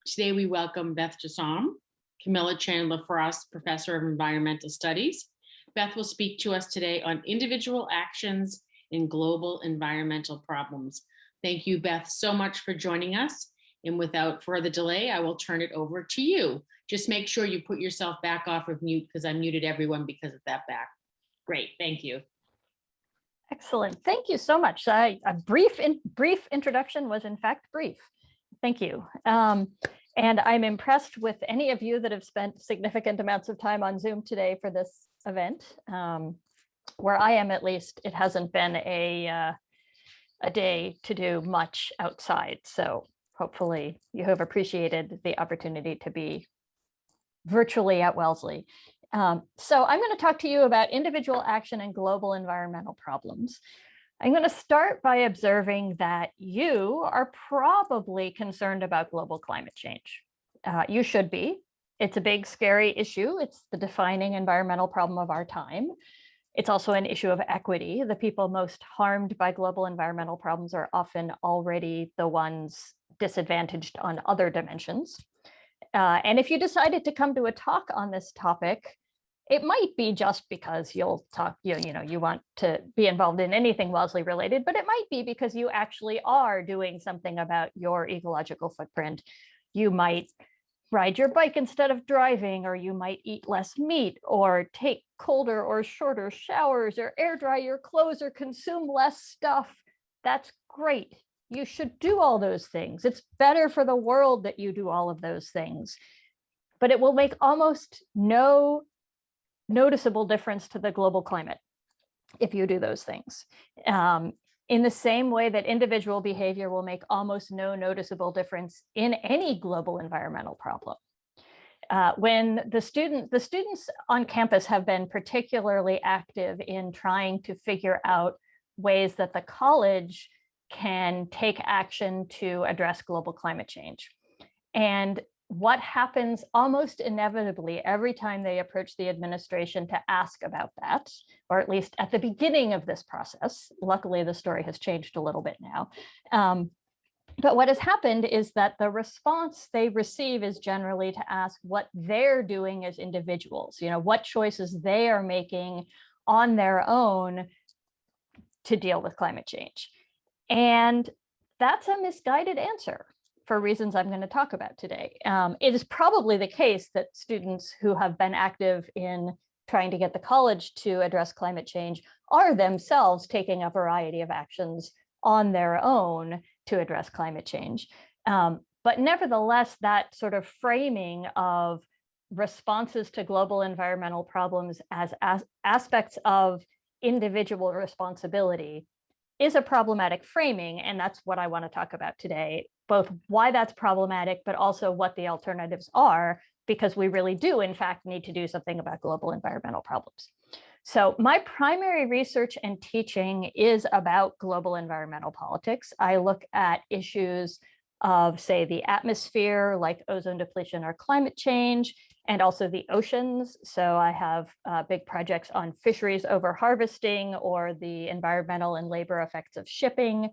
Today we welcome Beth Jassam, Camilla Chandler Frost, Professor of Environmental Studies. Beth will speak to us today on individual actions in global environmental problems. Thank you, Beth, so much for joining us. And without further delay, I will turn it over to you. Just make sure you put yourself back off of mute because I muted everyone because of that back. Great, thank you. Excellent. Thank you so much. A brief introduction was in fact brief. Thank you. And I'm impressed with any of you that have spent significant amounts of time on Zoom today for this event. Where I am, at least, it hasn't been a day to do much outside. So hopefully you have appreciated the opportunity to be virtually at Wellesley. So I'm going to talk to you about individual action and global environmental problems. I'm going to start by observing that you are probably concerned about global climate change. You should be. It's a big, scary issue. It's the defining environmental problem of our time. It's also an issue of equity. The people most harmed by global environmental problems are often already the ones disadvantaged on other dimensions. And if you decided to come to a talk on this topic, it might be just because you'll talk, you want to be involved in anything Wellesley related, but it might be because you actually are doing something about your ecological footprint. You might ride your bike instead of driving, or you might eat less meat, or take colder or shorter showers, or air dry your clothes, or consume less stuff. That's great. You should do all those things. It's better for the world that you do all of those things, but it will make almost no noticeable difference to the global climate if you do those things. In the same way that individual behavior will make almost no noticeable difference in any global environmental problem. When the students on campus have been particularly active in trying to figure out ways that the college can take action to address global climate change. And what happens almost inevitably every time they approach the administration to ask about that, or at least at the beginning of this process, luckily the story has changed a little bit now, but what has happened is that the response they receive is generally to ask what they're doing as individuals, what choices they are making on their own to deal with climate change. And that's a misguided answer for reasons I'm going to talk about today. It is probably the case that students who have been active in trying to get the college to address climate change are themselves taking a variety of actions on their own to address climate change. But nevertheless, that sort of framing of responses to global environmental problems as aspects of individual responsibility is a problematic framing, and that's what I want to talk about today, both why that's problematic, but also what the alternatives are, because we really do, in fact, need to do something about global environmental problems. So my primary research and teaching is about global environmental politics. I look at issues of, say, the atmosphere, like ozone depletion or climate change, and also the oceans. So I have big projects on fisheries overharvesting or the environmental and labor effects of shipping.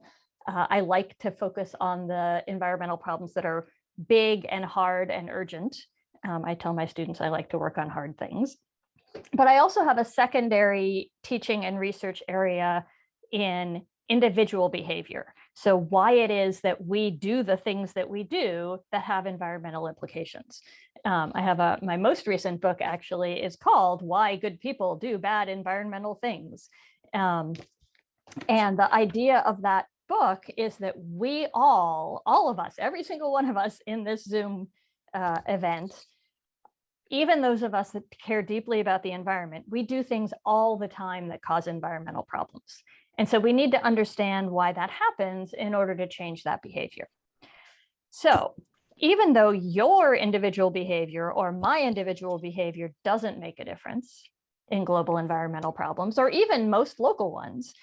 I like to focus on the environmental problems that are big and hard and urgent. I tell my students I like to work on hard things. But I also have a secondary teaching and research area in individual behavior. So why it is that we do the things that we do that have environmental implications. I have my most recent book actually is called Why Good People Do Bad Environmental Things. And the idea of that book is that we all of us, every single one of us in this Zoom event, even those of us that care deeply about the environment, we do things all the time that cause environmental problems. And so we need to understand why that happens in order to change that behavior. So even though your individual behavior or my individual behavior doesn't make a difference in global environmental problems, or even most local ones,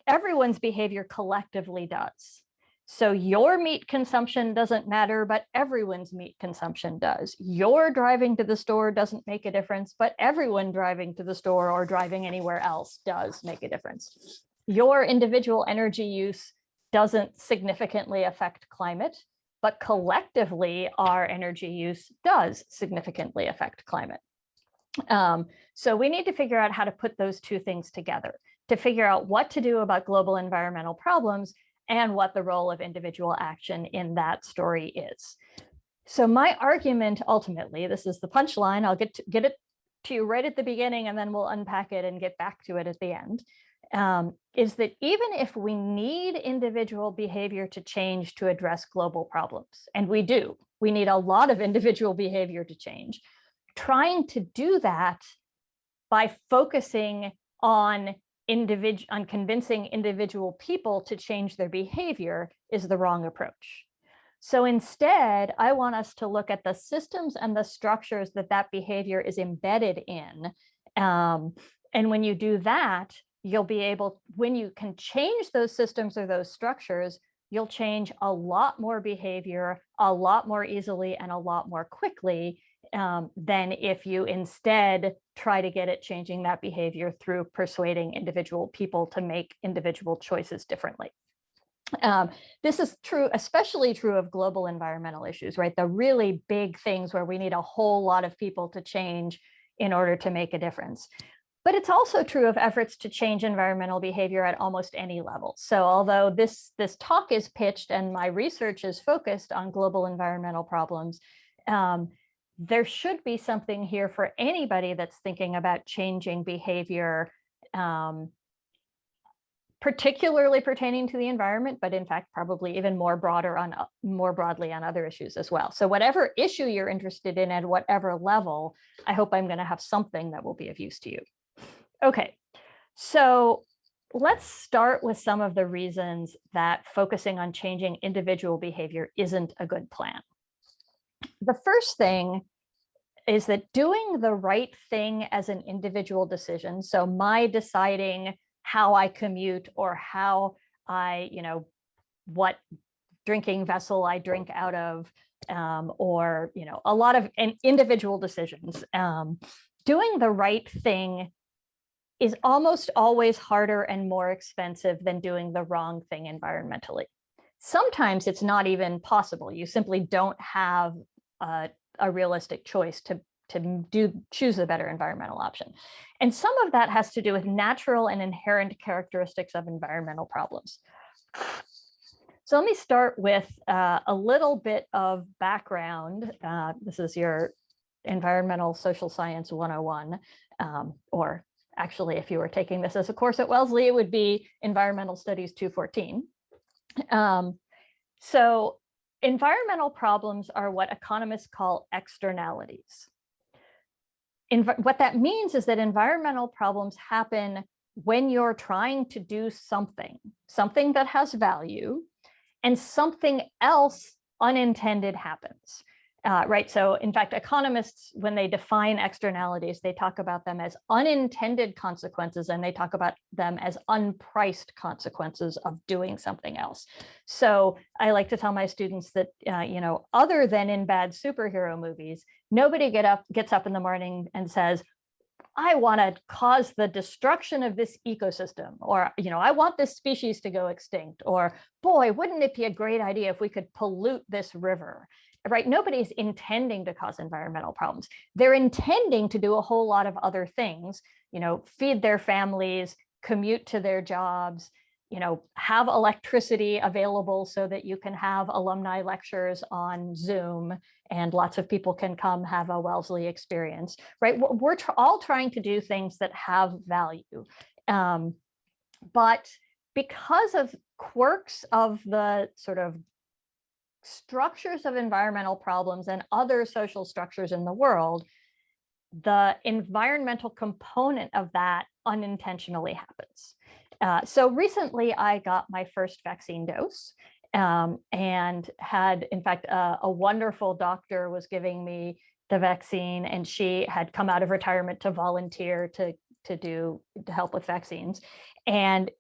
everyone's behavior collectively does. So your meat consumption doesn't matter, but everyone's meat consumption does. Your driving to the store doesn't make a difference, but everyone driving to the store or driving anywhere else does make a difference. Your individual energy use doesn't significantly affect climate, but collectively, our energy use does significantly affect climate. So we need to figure out how to put those two things together to figure out what to do about global environmental problems and what the role of individual action in that story is. So my argument, ultimately, this is the punchline, I'll get it to you right at the beginning, and then we'll unpack it and get back to it at the end, is that even if we need individual behavior to change to address global problems, and we do, we need a lot of individual behavior to change, trying to do that by focusing on convincing individual people to change their behavior is the wrong approach. So instead, I want us to look at the systems and the structures that that behavior is embedded in. And when you do that, you'll be able, when you can change those systems or those structures, you'll change a lot more behavior, a lot more easily and a lot more quickly than if you instead try to get it changing that behavior through persuading individual people to make individual choices differently. This is true, especially true of global environmental issues, right? The really big things where we need a whole lot of people to change in order to make a difference. But it's also true of efforts to change environmental behavior at almost any level. So although this talk is pitched and my research is focused on global environmental problems, there should be something here for anybody that's thinking about changing behavior, particularly pertaining to the environment, but in fact, probably even more broadly on other issues as well. So whatever issue you're interested in at whatever level, I hope I'm going to have something that will be of use to you. Okay, so let's start with some of the reasons that focusing on changing individual behavior isn't a good plan. The first thing is that doing the right thing as an individual decision, so my deciding how I commute or how I, what drinking vessel I drink out of, or, a lot of individual decisions, doing the right thing is almost always harder and more expensive than doing the wrong thing environmentally. Sometimes it's not even possible. You simply don't have a realistic choice to choose a better environmental option. And some of that has to do with natural and inherent characteristics of environmental problems. So let me start with a little bit of background. This is your Environmental Social Science 101, or actually, if you were taking this as a course at Wellesley, it would be Environmental Studies 214. So environmental problems are what economists call externalities. What that means is that environmental problems happen when you're trying to do something that has value, and something else unintended happens. Right. So in fact, economists, when they define externalities, they talk about them as unintended consequences, and they talk about them as unpriced consequences of doing something else. So I like to tell my students that, other than in bad superhero movies, nobody gets up in the morning and says, I want to cause the destruction of this ecosystem, or, I want this species to go extinct, or boy, wouldn't it be a great idea if we could pollute this river? Right? Nobody's intending to cause environmental problems. They're intending to do a whole lot of other things, feed their families, commute to their jobs, have electricity available so that you can have alumni lectures on Zoom and lots of people can come have a Wellesley experience, right? We're all trying to do things that have value. But because of quirks of the sort of structures of environmental problems and other social structures in the world, the environmental component of that unintentionally happens. So recently I got my first vaccine dose, and had, in fact, a wonderful doctor was giving me the vaccine, and she had come out of retirement to volunteer to help with vaccines. And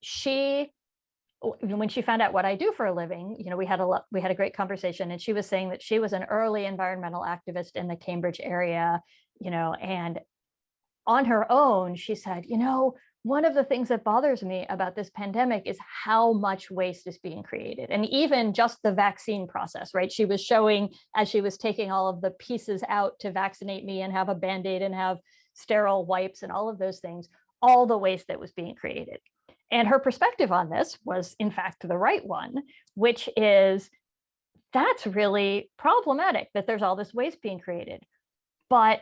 when she found out what I do for a living, we had a great conversation, and she was saying that she was an early environmental activist in the Cambridge area, and on her own, she said, one of the things that bothers me about this pandemic is how much waste is being created. And even just the vaccine process, right? She was showing, as she was taking all of the pieces out to vaccinate me and have a Band-Aid and have sterile wipes and all of those things, all the waste that was being created. And her perspective on this was, in fact, the right one, which is that's really problematic that there's all this waste being created. But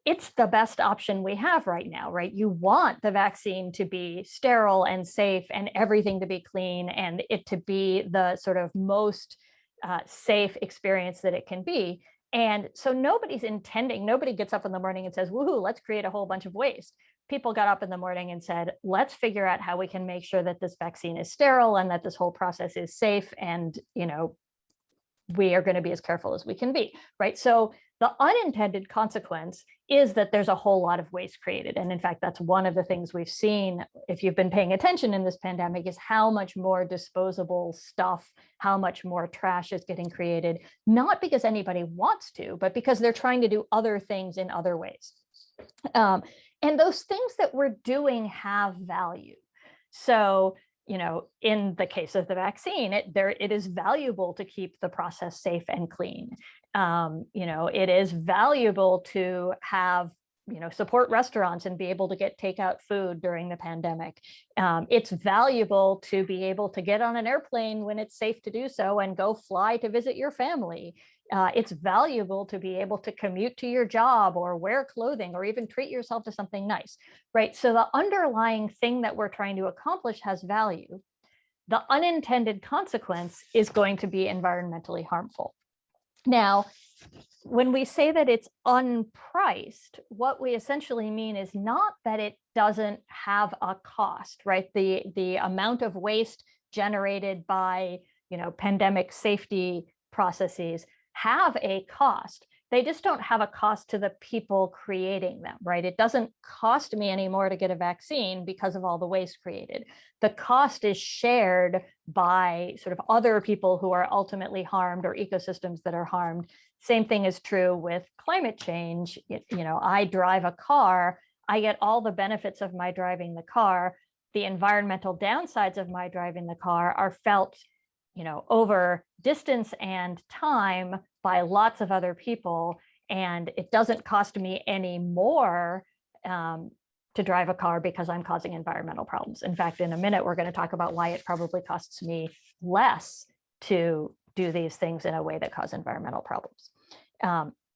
it's the best option we have right now, right? You want the vaccine to be sterile and safe and everything to be clean and it to be the sort of most safe experience that it can be. And so nobody gets up in the morning and says, woohoo, let's create a whole bunch of waste. People got up in the morning and said, let's figure out how we can make sure that this vaccine is sterile and that this whole process is safe. And, we are going to be as careful as we can be, right? So the unintended consequence is that there's a whole lot of waste created. And in fact, that's one of the things we've seen, if you've been paying attention in this pandemic, is how much more disposable stuff, how much more trash is getting created, not because anybody wants to, but because they're trying to do other things in other ways. And those things that we're doing have value. So in the case of the vaccine, it is valuable to keep the process safe and clean. It is valuable to have, support restaurants and be able to get takeout food during the pandemic. It's valuable to be able to get on an airplane when it's safe to do so and go fly to visit your family. It's valuable to be able to commute to your job or wear clothing or even treat yourself to something nice, right? So the underlying thing that we're trying to accomplish has value. The unintended consequence is going to be environmentally harmful. Now, when we say that it's unpriced, what we essentially mean is not that it doesn't have a cost, right? The amount of waste generated by, pandemic safety processes have a cost. They just don't have a cost to the people creating them, right? It doesn't cost me anymore to get a vaccine because of all the waste created. The cost is shared by sort of other people who are ultimately harmed or ecosystems that are harmed. Same thing is true with climate change. I drive a car, I get all the benefits of my driving the car. The environmental downsides of my driving the car are felt over distance and time by lots of other people. And it doesn't cost me any more to drive a car because I'm causing environmental problems. In fact, in a minute, we're going to talk about why it probably costs me less to do these things in a way that cause environmental problems.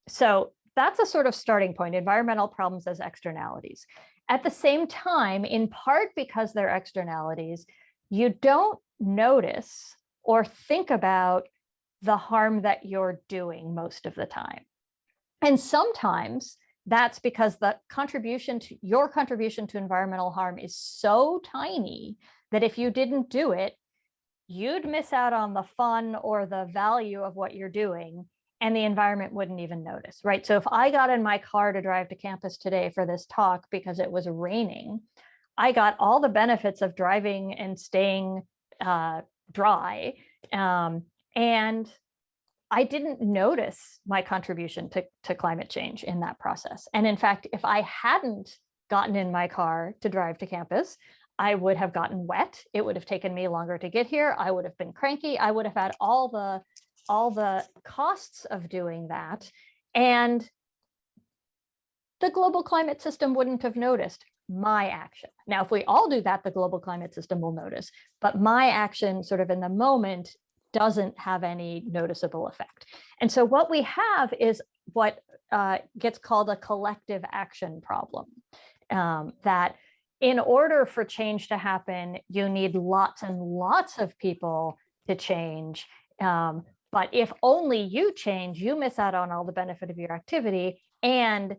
So that's a sort of starting point, environmental problems as externalities. At the same time, in part because they're externalities, you don't notice or think about the harm that you're doing most of the time. And sometimes that's because your contribution to environmental harm is so tiny that if you didn't do it, you'd miss out on the fun or the value of what you're doing, and the environment wouldn't even notice, right? So if I got in my car to drive to campus today for this talk because it was raining, I got all the benefits of driving and staying dry. And I didn't notice my contribution to climate change in that process. And in fact, if I hadn't gotten in my car to drive to campus, I would have gotten wet. It would have taken me longer to get here. I would have been cranky. I would have had all the costs of doing that. And the global climate system wouldn't have noticed my action. Now, if we all do that, the global climate system will notice, but my action sort of in the moment doesn't have any noticeable effect. And so what we have is what gets called a collective action problem, that in order for change to happen, you need lots and lots of people to change. But if only you change, you miss out on all the benefit of your activity and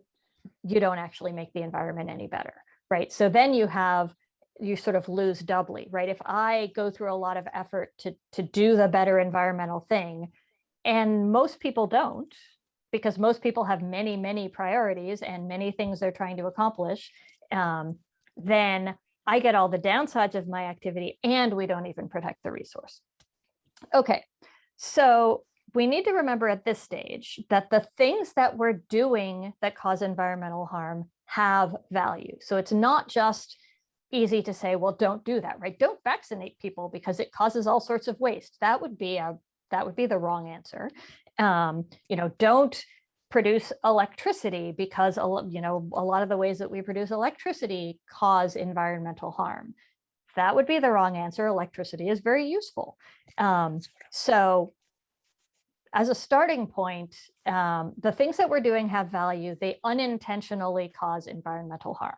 you don't actually make the environment any better, right? So then you sort of lose doubly, right? If I go through a lot of effort to do the better environmental thing, and most people don't, because most people have many, many priorities and many things they're trying to accomplish, then I get all the downsides of my activity and we don't even protect the resource. Okay, so we need to remember at this stage that the things that we're doing that cause environmental harm have value. So it's not just easy to say, well, don't do that, right? Don't vaccinate people because it causes all sorts of waste. That would be the wrong answer. Don't produce electricity because a lot of the ways that we produce electricity cause environmental harm. That would be the wrong answer. Electricity is very useful. So as a starting point, the things that we're doing have value. They unintentionally cause environmental harm.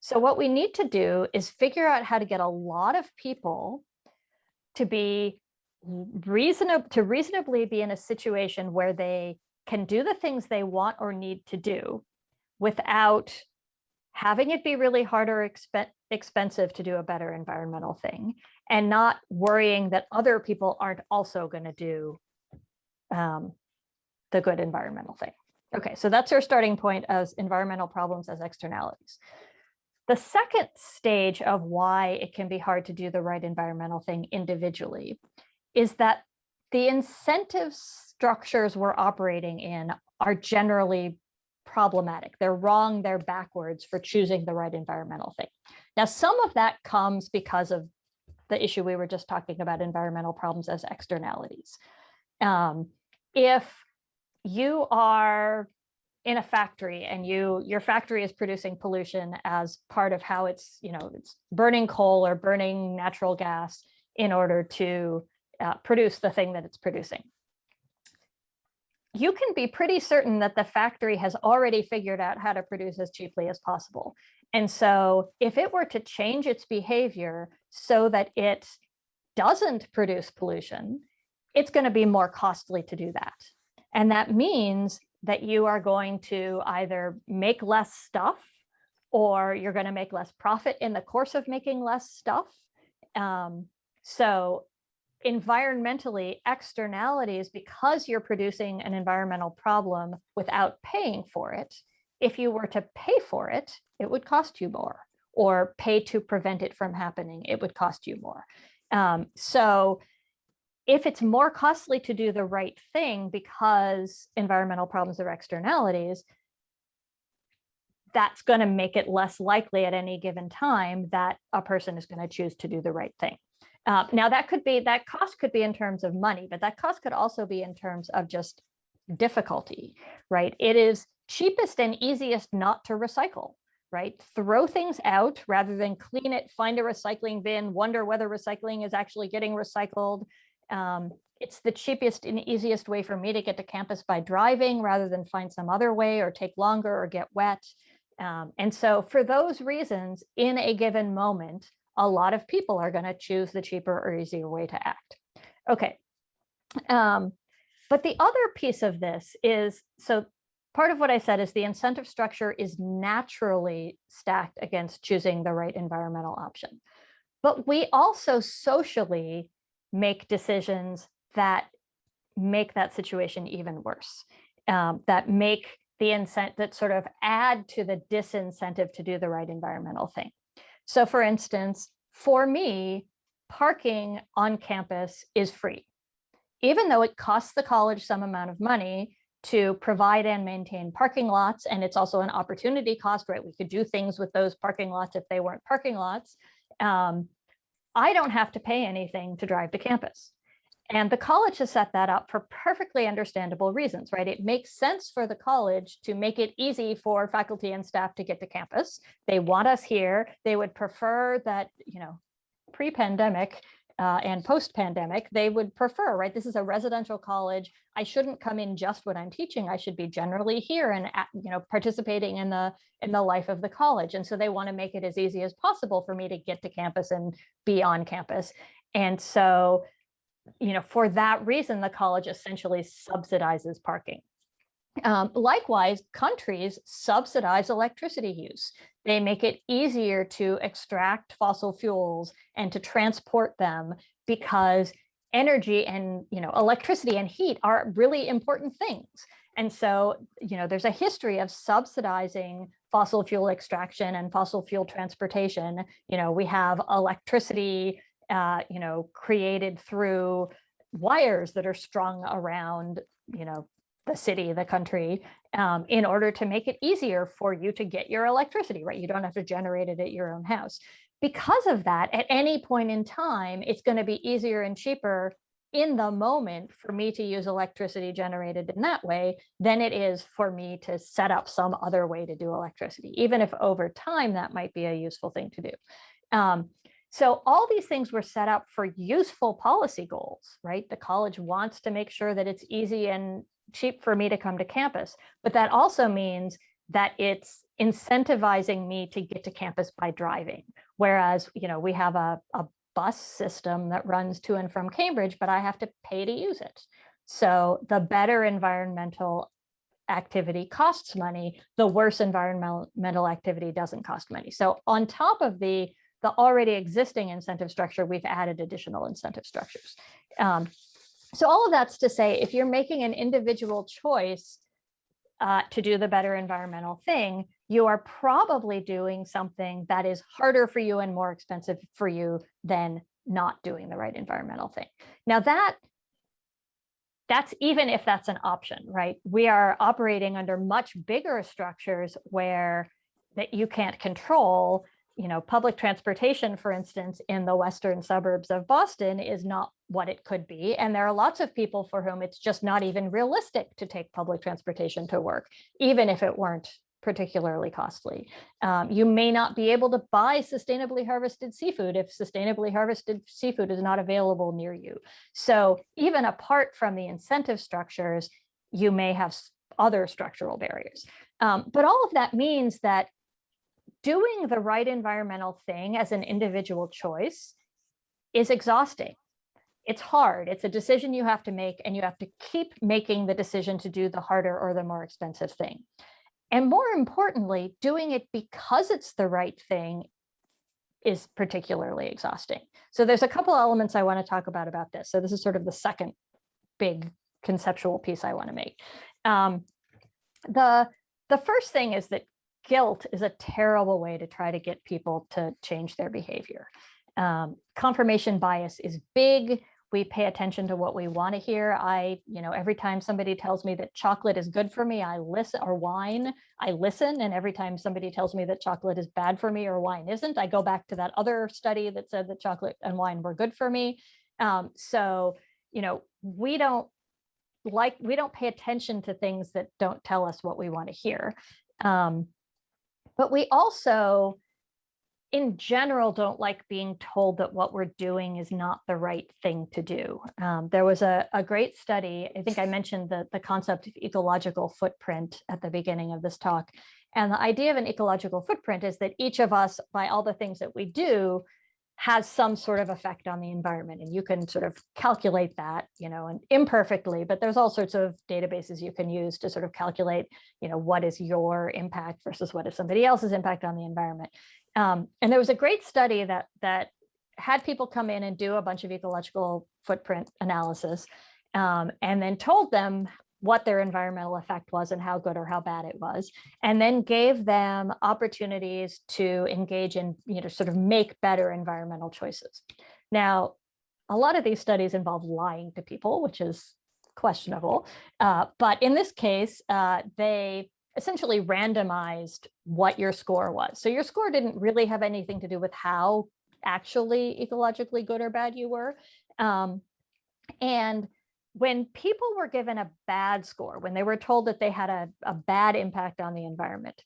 So what we need to do is figure out how to get a lot of people to be reasonably be in a situation where they can do the things they want or need to do without having it be really hard or expensive to do a better environmental thing, and not worrying that other people aren't also going to do the good environmental thing. Okay, so that's our starting point as environmental problems as externalities. The second stage of why it can be hard to do the right environmental thing individually is that the incentive structures we're operating in are generally problematic. They're wrong, they're backwards for choosing the right environmental thing. Now, some of that comes because of the issue we were just talking about, environmental problems as externalities. If you are in a factory and your factory is producing pollution as part of how it's burning coal or burning natural gas in order to produce the thing that it's producing, you can be pretty certain that the factory has already figured out how to produce as cheaply as possible. And so if it were to change its behavior so that it doesn't produce pollution, it's going to be more costly to do that. And that means that you are going to either make less stuff, or you're going to make less profit in the course of making less stuff. So environmentally, externalities, because you're producing an environmental problem without paying for it, if you were to pay for it, it would cost you more, or pay to prevent it from happening, it would cost you more. So if it's more costly to do the right thing because environmental problems are externalities, that's going to make it less likely at any given time that a person is going to choose to do the right thing. Now, that cost could be in terms of money, but that cost could also be in terms of just difficulty, right? It is cheapest and easiest not to recycle, right? Throw things out rather than clean it, find a recycling bin, wonder whether recycling is actually getting recycled. It's the cheapest and easiest way for me to get to campus by driving rather than find some other way or take longer or get wet. And so for those reasons, in a given moment, a lot of people are going to choose the cheaper or easier way to act. Okay. But the other piece of this is, so part of what I said is the incentive structure is naturally stacked against choosing the right environmental option. But we also socially make decisions that make that situation even worse, that make the incentive, that sort of add to the disincentive to do the right environmental thing. So for instance, for me, parking on campus is free, even though it costs the college some amount of money to provide and maintain parking lots. And it's also an opportunity cost, right? We could do things with those parking lots if they weren't parking lots. I don't have to pay anything to drive to campus. And the college has set that up for perfectly understandable reasons, right? It makes sense for the college to make it easy for faculty and staff to get to campus. They want us here. They would prefer that, pre-pandemic and post-pandemic, they would prefer, right? This is a residential college. I shouldn't come in just when I'm teaching. I should be generally here and, participating in the life of the college. And so they want to make it as easy as possible for me to get to campus and be on campus. And so, for that reason, the college essentially subsidizes parking. Likewise, countries subsidize electricity use. They make it easier to extract fossil fuels and to transport them because energy and electricity and heat are really important things. And so, there's a history of subsidizing fossil fuel extraction and fossil fuel transportation. We have electricity created through wires that are strung around, the city, the country, in order to make it easier for you to get your electricity, right? You don't have to generate it at your own house. Because of that, at any point in time, it's going to be easier and cheaper in the moment for me to use electricity generated in that way than it is for me to set up some other way to do electricity, even if over time that might be a useful thing to do. So all these things were set up for useful policy goals, right? The college wants to make sure that it's easy and cheap for me to come to campus, but that also means that it's incentivizing me to get to campus by driving. Whereas, we have a bus system that runs to and from Cambridge, but I have to pay to use it. So the better environmental activity costs money, the worse environmental activity doesn't cost money. So on top of the already existing incentive structure, we've added additional incentive structures. So all of that's to say, if you're making an individual choice to do the better environmental thing, you are probably doing something that is harder for you and more expensive for you than not doing the right environmental thing. Now that's even if that's an option, right? We are operating under much bigger structures where that you can't control. Public transportation, for instance, in the western suburbs of Boston is not what it could be. And there are lots of people for whom it's just not even realistic to take public transportation to work, even if it weren't particularly costly. You may not be able to buy sustainably harvested seafood if sustainably harvested seafood is not available near you. So even apart from the incentive structures, you may have other structural barriers. But all of that means that doing the right environmental thing as an individual choice is exhausting. It's hard. It's a decision you have to make, and you have to keep making the decision to do the harder or the more expensive thing. And more importantly, doing it because it's the right thing is particularly exhausting. So there's a couple elements I want to talk about this. So this is sort of the second big conceptual piece I want to make. The first thing is that guilt is a terrible way to try to get people to change their behavior. Confirmation bias is big. We pay attention to what we want to hear. Every time somebody tells me that chocolate is good for me, I listen, or wine, I listen. And every time somebody tells me that chocolate is bad for me or wine isn't, I go back to that other study that said that chocolate and wine were good for me. We don't pay attention to things that don't tell us what we want to hear. But we also, in general, don't like being told that what we're doing is not the right thing to do. There was a great study. I think I mentioned the concept of ecological footprint at the beginning of this talk. And the idea of an ecological footprint is that each of us, by all the things that we do, has some sort of effect on the environment. And you can sort of calculate that, and imperfectly, but there's all sorts of databases you can use to sort of calculate, what is your impact versus what is somebody else's impact on the environment. And there was a great study that had people come in and do a bunch of ecological footprint analysis, and then told them what their environmental effect was and how good or how bad it was, and then gave them opportunities to engage in, sort of make better environmental choices. Now, a lot of these studies involve lying to people, which is questionable. But in this case, they essentially randomized what your score was. So your score didn't really have anything to do with how actually ecologically good or bad you were. And when people were given a bad score, when they were told that they had a bad impact on the environment,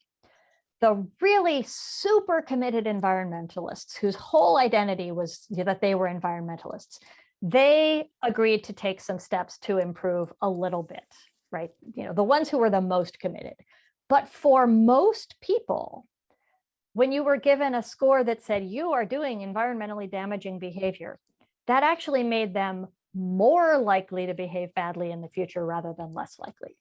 the really super committed environmentalists whose whole identity was that they were environmentalists, they agreed to take some steps to improve a little bit, right? The ones who were the most committed. But for most people, when you were given a score that said you are doing environmentally damaging behavior, that actually made them more likely to behave badly in the future rather than less likely.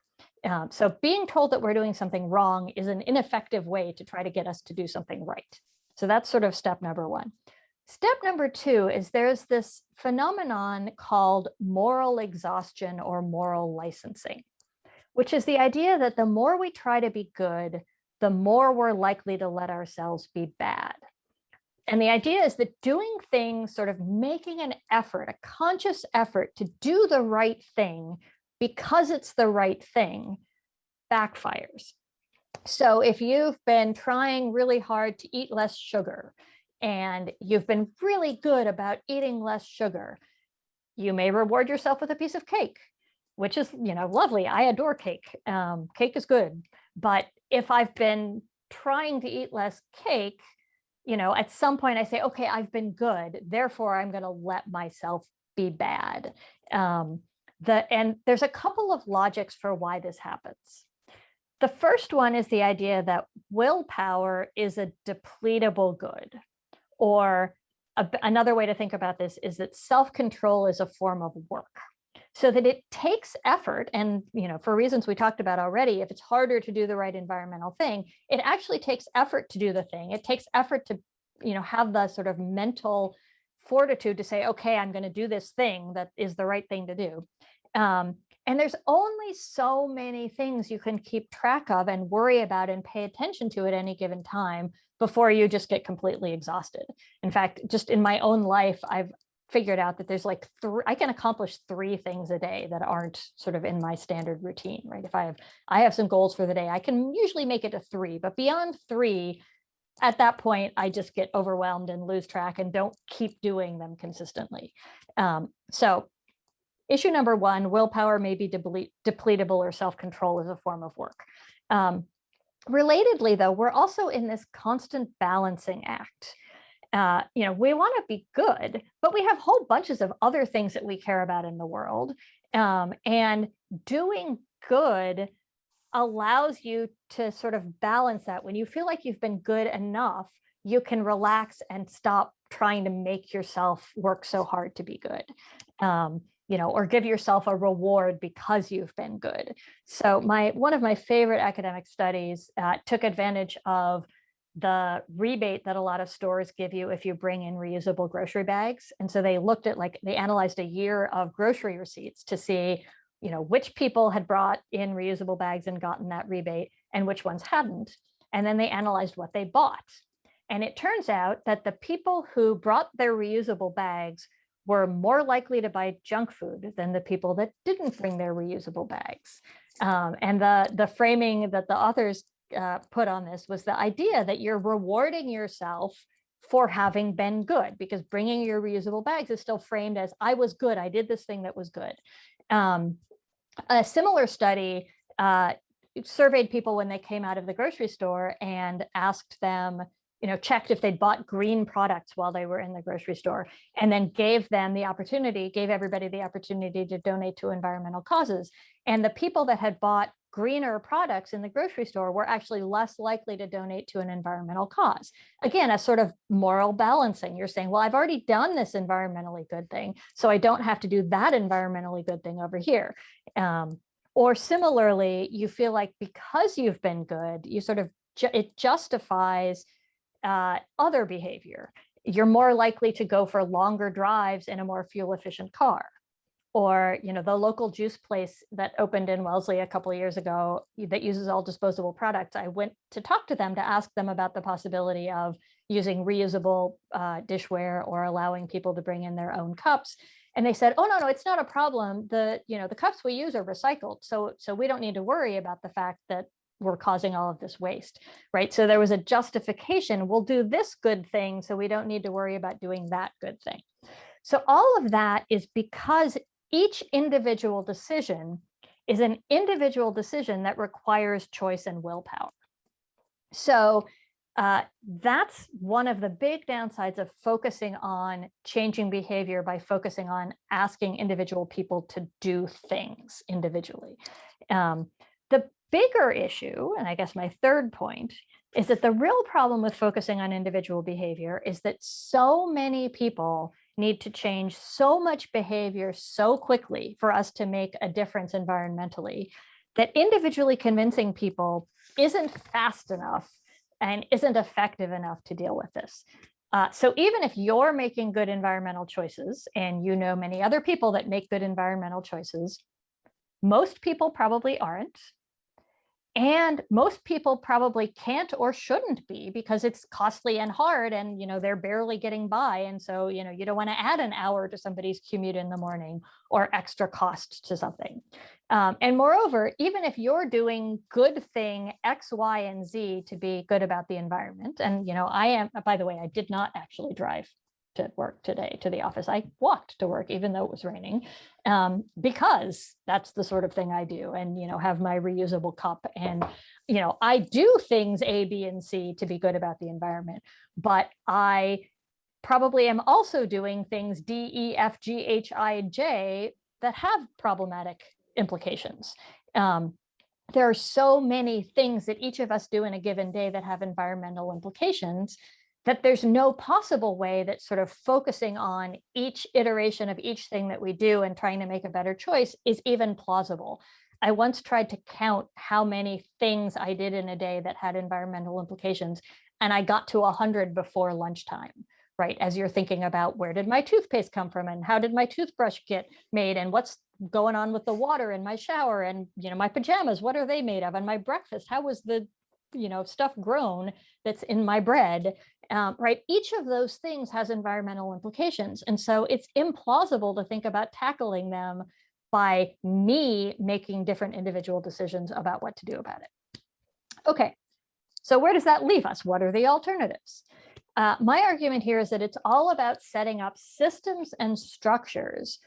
So being told that we're doing something wrong is an ineffective way to try to get us to do something right. So that's sort of step number one. Step number two is there's this phenomenon called moral exhaustion or moral licensing, which is the idea that the more we try to be good, the more we're likely to let ourselves be bad. And the idea is that doing things, sort of making an effort, a conscious effort to do the right thing, because it's the right thing, backfires. So if you've been trying really hard to eat less sugar and you've been really good about eating less sugar, you may reward yourself with a piece of cake, which is, lovely. I adore cake. Cake is good. But if I've been trying to eat less cake, at some point I say, okay, I've been good, therefore I'm going to let myself be bad. And there's a couple of logics for why this happens. The first one is the idea that willpower is a depletable good, or another way to think about this is that self-control is a form of work, so that it takes effort. And, for reasons we talked about already, if it's harder to do the right environmental thing, it actually takes effort to do the thing. It takes effort to, have the sort of mental fortitude to say, okay, I'm going to do this thing that is the right thing to do. And there's only so many things you can keep track of and worry about and pay attention to at any given time before you just get completely exhausted. In fact, just in my own life, I've figured out that there's like I can accomplish 3 things a day that aren't sort of in my standard routine, right? If I have some goals for the day, I can usually make it to 3, but beyond 3, at that point, I just get overwhelmed and lose track and don't keep doing them consistently. So issue number 1, willpower may be depletable, or self-control is a form of work. Relatedly, though, we're also in this constant balancing act. We want to be good, but we have whole bunches of other things that we care about in the world. And doing good allows you to sort of balance that. When you feel like you've been good enough, you can relax and stop trying to make yourself work so hard to be good. Or give yourself a reward because you've been good. So one of my favorite academic studies took advantage of the rebate that a lot of stores give you if you bring in reusable grocery bags. And so they looked at, they analyzed a year of grocery receipts to see, which people had brought in reusable bags and gotten that rebate and which ones hadn't. And then they analyzed what they bought. And it turns out that the people who brought their reusable bags were more likely to buy junk food than the people that didn't bring their reusable bags. And the framing that the authors put on this was the idea that you're rewarding yourself for having been good, because bringing your reusable bags is still framed as, I was good, I did this thing that was good. A similar study surveyed people when they came out of the grocery store and asked them, checked if they'd bought green products while they were in the grocery store, and then gave everybody the opportunity to donate to environmental causes. And the people that had bought greener products in the grocery store were actually less likely to donate to an environmental cause. Again, a sort of moral balancing. You're saying, well, I've already done this environmentally good thing, so I don't have to do that environmentally good thing over here. Or similarly, you feel like because you've been good, you sort of, it justifies other behavior. You're more likely to go for longer drives in a more fuel efficient car. Or, the local juice place that opened in Wellesley a couple of years ago that uses all disposable products, I went to talk to them to ask them about the possibility of using reusable dishware or allowing people to bring in their own cups. And they said, oh, no, it's not a problem. The cups we use are recycled. So we don't need to worry about the fact that we're causing all of this waste, right? So there was a justification. We'll do this good thing, so we don't need to worry about doing that good thing. So all of that is because each individual decision is an individual decision that requires choice and willpower. So that's one of the big downsides of focusing on changing behavior by focusing on asking individual people to do things individually. The bigger issue, and I guess my third point, is that the real problem with focusing on individual behavior is that so many people need to change so much behavior so quickly for us to make a difference environmentally that individually convincing people isn't fast enough and isn't effective enough to deal with this. So even if you're making good environmental choices and many other people that make good environmental choices, most people probably aren't. And most people probably can't or shouldn't be, because it's costly and hard, and they're barely getting by. And so you don't want to add an hour to somebody's commute in the morning or extra cost to something. And moreover, even if you're doing good thing X, Y, and Z to be good about the environment, and I am, by the way, I did not actually drive to work today, to the office. I walked to work even though it was raining, because that's the sort of thing I do, and have my reusable cup, and I do things A, B, and C to be good about the environment, but I probably am also doing things D, E, F, G, H, I, J that have problematic implications. There are so many things that each of us do in a given day that have environmental implications, that there's no possible way that sort of focusing on each iteration of each thing that we do and trying to make a better choice is even plausible. I once tried to count how many things I did in a day that had environmental implications, and I got to 100 before lunchtime, right? As you're thinking about, where did my toothpaste come from, and how did my toothbrush get made, and what's going on with the water in my shower, and my pajamas, what are they made of, and my breakfast, how was the stuff grown that's in my bread, right? Each of those things has environmental implications. And so it's implausible to think about tackling them by me making different individual decisions about what to do about it. Okay, so where does that leave us? What are the alternatives? My argument here is that it's all about setting up systems and structures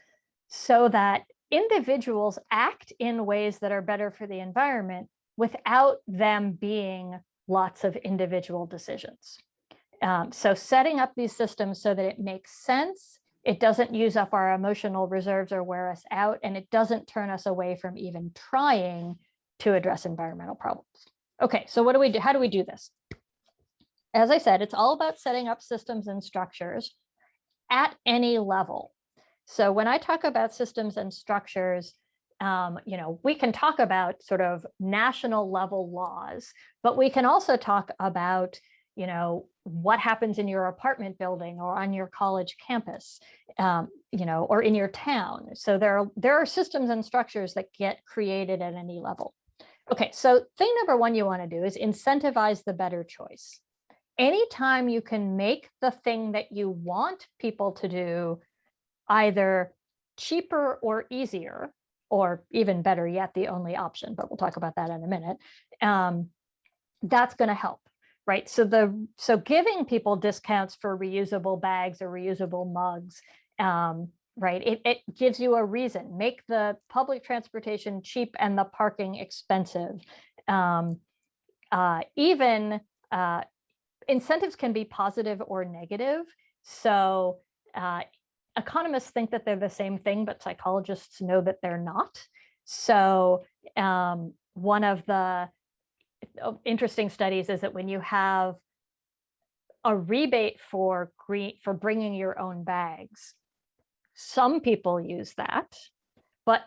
so that individuals act in ways that are better for the environment without them being lots of individual decisions. So setting up these systems so that it makes sense, it doesn't use up our emotional reserves or wear us out, and it doesn't turn us away from even trying to address environmental problems. Okay, so what do we do? How do we do this? As I said, it's all about setting up systems and structures at any level. So when I talk about systems and structures, we can talk about sort of national level laws, but we can also talk about, what happens in your apartment building or on your college campus, or in your town. So there are systems and structures that get created at any level. Okay, so thing number one you want to do is incentivize the better choice. Anytime you can make the thing that you want people to do either cheaper or easier, or even better yet, the only option, but we'll talk about that in a minute, that's going to help, right? So giving people discounts for reusable bags or reusable mugs, right? It gives you a reason. Make the public transportation cheap and the parking expensive. Even incentives can be positive or negative. So economists think that they're the same thing, but psychologists know that they're not. So one of the interesting studies is that when you have a rebate for bringing your own bags, some people use that, but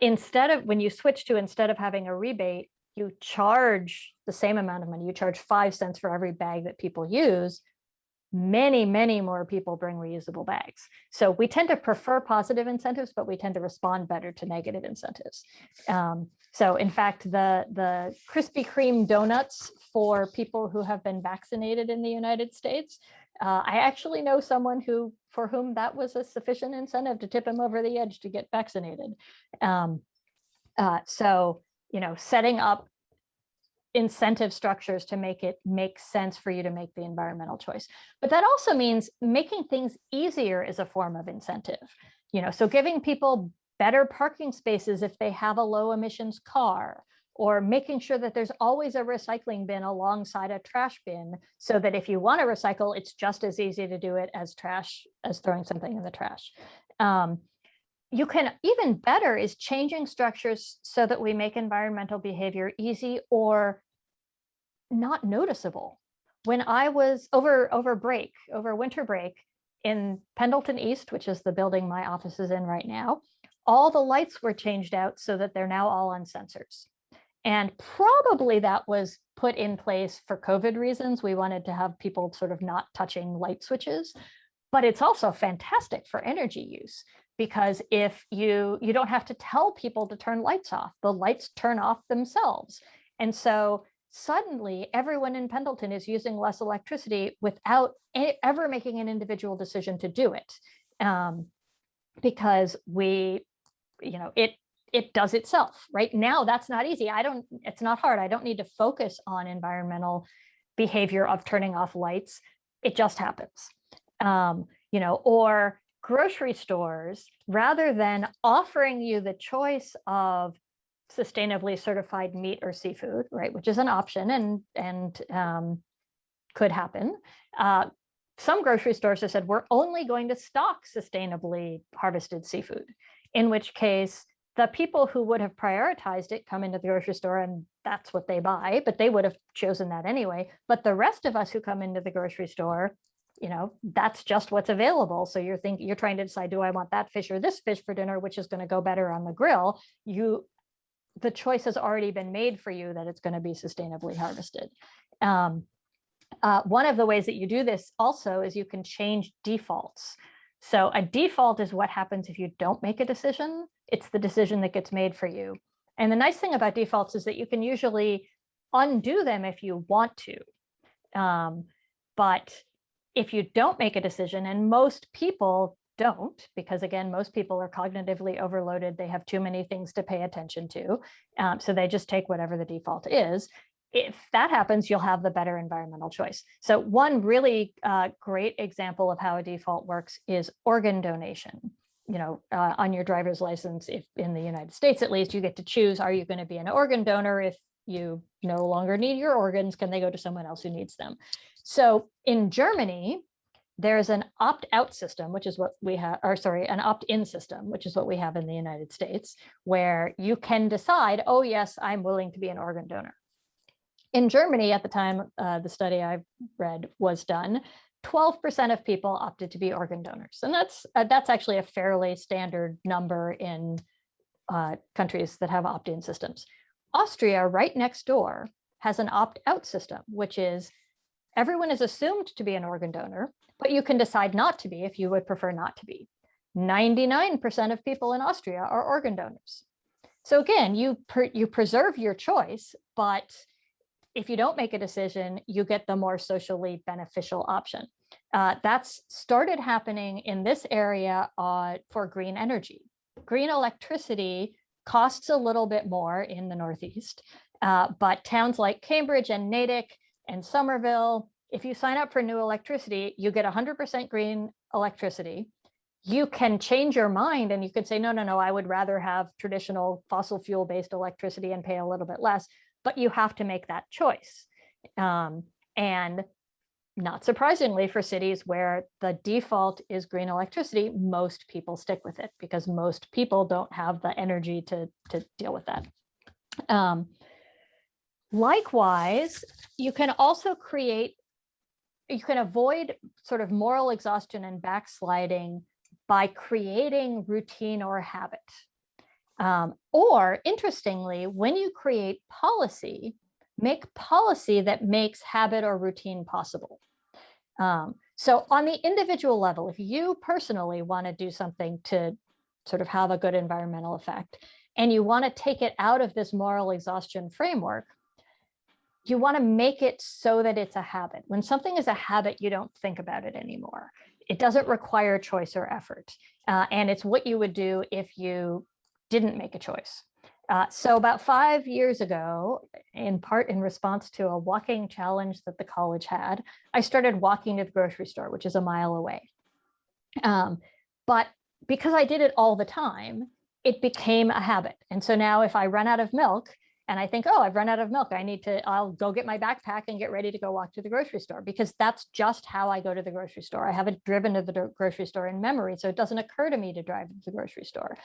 when you switch to, instead of having a rebate, you charge the same amount of money, you charge 5 cents for every bag that people use, many, many more people bring reusable bags. So we tend to prefer positive incentives, but we tend to respond better to negative incentives. So in fact, the Krispy Kreme donuts for people who have been vaccinated in the United States, I actually know someone for whom that was a sufficient incentive to tip him over the edge to get vaccinated. So, setting up incentive structures to make it make sense for you to make the environmental choice. But that also means making things easier is a form of incentive. So giving people better parking spaces if they have a low emissions car, or making sure that there's always a recycling bin alongside a trash bin, so that if you want to recycle, it's just as easy to do it as throwing something in the trash. You can, even better is changing structures so that we make environmental behavior easy or not noticeable. When I was over winter break in Pendleton East, which is the building my office is in right now, all the lights were changed out so that they're now all on sensors. And probably that was put in place for COVID reasons. We wanted to have people sort of not touching light switches, but it's also fantastic for energy use, because if you don't have to tell people to turn lights off, the lights turn off themselves. And so suddenly everyone in Pendleton is using less electricity without ever making an individual decision to do it. Because it does itself. Right now, that's not easy. It's not hard. I don't need to focus on environmental behavior of turning off lights. It just happens. Or grocery stores, rather than offering you the choice of sustainably certified meat or seafood, right, which is an option and could happen. Some grocery stores have said, we're only going to stock sustainably harvested seafood, in which case the people who would have prioritized it come into the grocery store and that's what they buy, but they would have chosen that anyway. But the rest of us who come into the grocery store, that's just what's available. So you're trying to decide, do I want that fish or this fish for dinner, which is going to go better on the grill? The choice has already been made for you that it's going to be sustainably harvested. One of the ways that you do this also is you can change defaults. So a default is what happens if you don't make a decision. It's the decision that gets made for you. And the nice thing about defaults is that you can usually undo them if you want to. But if you don't make a decision, and most people don't, because again, most people are cognitively overloaded. They have too many things to pay attention to. So they just take whatever the default is. If that happens, you'll have the better environmental choice. So one really great example of how a default works is organ donation. On your driver's license, if in the United States, at least, you get to choose, are you going to be an organ donor? If you no longer need your organs, can they go to someone else who needs them? So in Germany, there's an opt-out system, which is what we have, or sorry, an opt-in system, which is what we have in the United States, where you can decide, oh yes, I'm willing to be an organ donor. In Germany, at the time the study I've read was done, 12% of people opted to be organ donors. And that's actually a fairly standard number in countries that have opt-in systems. Austria, right next door, has an opt-out system, which is everyone is assumed to be an organ donor, but you can decide not to be if you would prefer not to be. 99% of people in Austria are organ donors. So again, you preserve your choice, but if you don't make a decision, you get the more socially beneficial option. That's started happening in this area for green energy. Green electricity costs a little bit more in the Northeast, but towns like Cambridge and Natick and Somerville, if you sign up for new electricity, you get 100% green electricity. You can change your mind and you could say, no, I would rather have traditional fossil fuel based electricity and pay a little bit less, but you have to make that choice. And not surprisingly, for cities where the default is green electricity, most people stick with it because most people don't have the energy to deal with that. Likewise, you can also you can avoid sort of moral exhaustion and backsliding by creating routine or habit. Or interestingly, when you create policy, make policy that makes habit or routine possible. So on the individual level, if you personally want to do something to sort of have a good environmental effect, and you want to take it out of this moral exhaustion framework, you want to make it so that it's a habit. When something is a habit, you don't think about it anymore. It doesn't require choice or effort. And it's what you would do if you didn't make a choice. So about 5 years ago, in part in response to a walking challenge that the college had, I started walking to the grocery store, which is a mile away. But because I did it all the time, it became a habit. And so now if I run out of milk and I think, oh, I've run out of milk, I'll go get my backpack and get ready to go walk to the grocery store, because that's just how I go to the grocery store. I haven't driven to the grocery store in memory, so it doesn't occur to me to drive to the grocery store.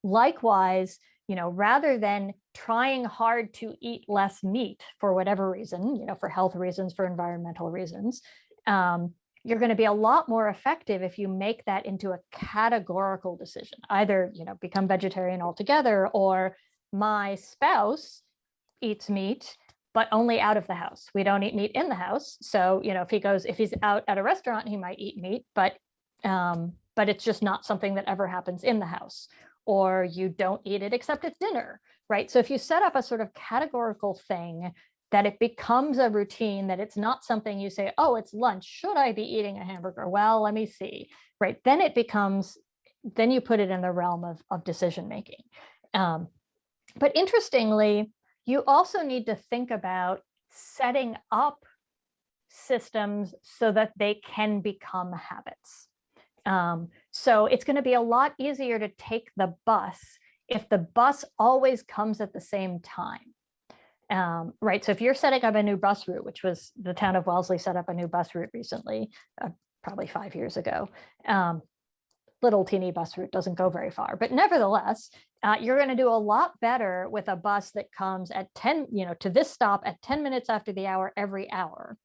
Likewise, rather than trying hard to eat less meat for whatever reason, for health reasons, for environmental reasons, you're going to be a lot more effective if you make that into a categorical decision. Either, become vegetarian altogether, or my spouse eats meat, but only out of the house. We don't eat meat in the house. So, if he's out at a restaurant, he might eat meat, but it's just not something that ever happens in the house. Or you don't eat it except at dinner, right? So if you set up a sort of categorical thing that it becomes a routine, that it's not something you say, oh, it's lunch, should I be eating a hamburger? Well, let me see, right? Then it becomes, then you put it in the realm of decision making. But interestingly, you also need to think about setting up systems so that they can become habits. So it's going to be a lot easier to take the bus if the bus always comes at the same time. Right. So if you're setting up a new bus route, which was the town of Wellesley set up a new bus route recently, probably 5 years ago. Little teeny bus route doesn't go very far, but nevertheless, you're going to do a lot better with a bus that comes at 10, to this stop at 10 minutes after the hour every hour,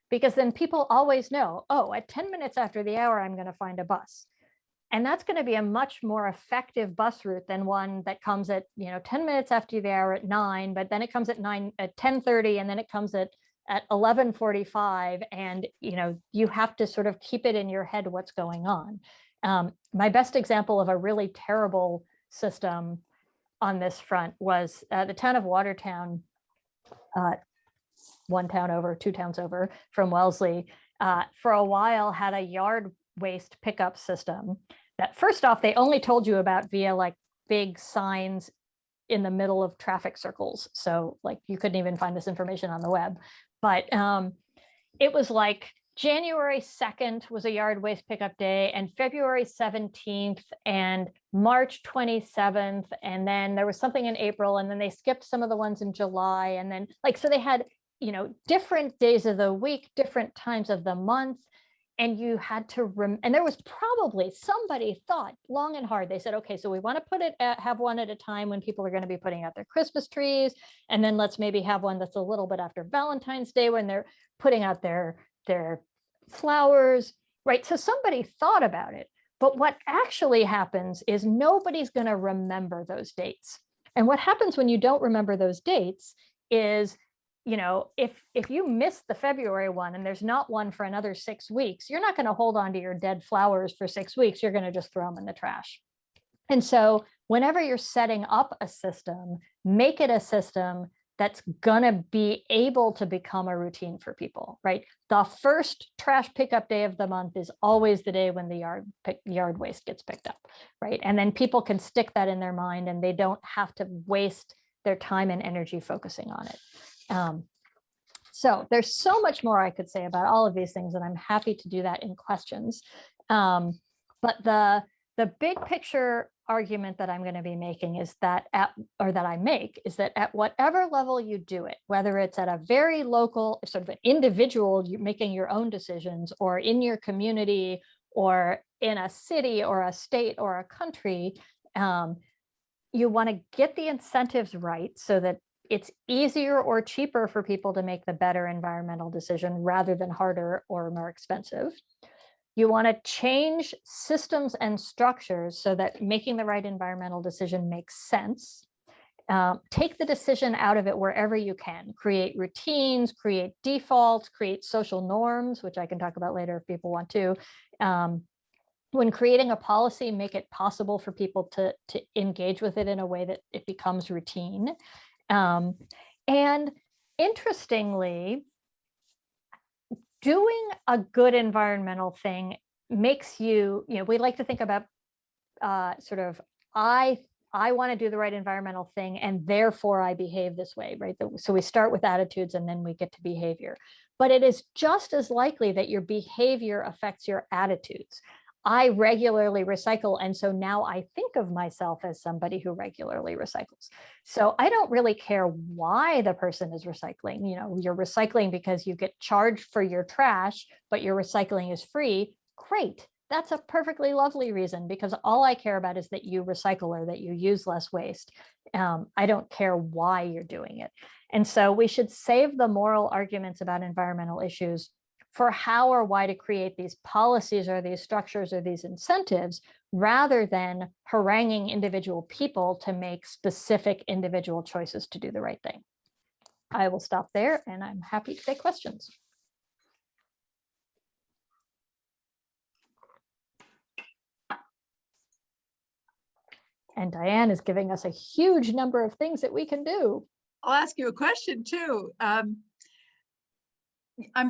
because then people always know, oh, at 10 minutes after the hour, I'm going to find a bus. And that's going to be a much more effective bus route than one that comes at 10 minutes after the hour at 9, but then it comes at 10:30, and then it comes at 11:45, and you have to sort of keep it in your head what's going on. My best example of a really terrible system on this front was the town of Watertown, one town over, two towns over from Wellesley, for a while had a yard waste pickup system that, first off, they only told you about via like big signs in the middle of traffic circles. So like you couldn't even find this information on the web. But it was like January 2nd was a yard waste pickup day, and February 17th and March 27th. And then there was something in April, and then they skipped some of the ones in July. And then so they had, different days of the week, different times of the month. And you had to, and there was probably somebody thought long and hard. They said, okay, so we want to have one at a time when people are going to be putting out their Christmas trees. And then let's maybe have one that's a little bit after Valentine's Day when they're putting out their flowers, right? So somebody thought about it. But what actually happens is nobody's going to remember those dates. And what happens when you don't remember those dates is, if you miss the February one and there's not one for another 6 weeks, you're not going to hold on to your dead flowers for 6 weeks. You're going to just throw them in the trash. And so whenever you're setting up a system, make it a system that's going to be able to become a routine for people, right? The first trash pickup day of the month is always the day when the yard waste gets picked up, right? And then people can stick that in their mind, and they don't have to waste their time and energy focusing on it. So there's so much more I could say about all of these things, and I'm happy to do that in questions. But the big picture argument that I'm going to be making is that at whatever level you do it, whether it's at a very local, sort of an individual, you're making your own decisions, or in your community, or in a city or a state or a country, you want to get the incentives right so that it's easier or cheaper for people to make the better environmental decision rather than harder or more expensive. You want to change systems and structures so that making the right environmental decision makes sense. Take the decision out of it wherever you can. Create routines, create defaults, create social norms, which I can talk about later if people want to. When creating a policy, make it possible for people to engage with it in a way that it becomes routine. And interestingly, doing a good environmental thing makes you, we like to think about sort of, I want to do the right environmental thing, and therefore I behave this way, right? So we start with attitudes and then we get to behavior. But it is just as likely that your behavior affects your attitudes. I regularly recycle, and so now I think of myself as somebody who regularly recycles. So I don't really care why the person is recycling. You're recycling because you get charged for your trash, but your recycling is free. Great. That's a perfectly lovely reason, because all I care about is that you recycle or that you use less waste. I don't care why you're doing it. And so we should save the moral arguments about environmental issues for how or why to create these policies or these structures or these incentives, rather than haranguing individual people to make specific individual choices to do the right thing. I will stop there, and I'm happy to take questions. And Diane is giving us a huge number of things that we can do. I'll ask you a question too. I'm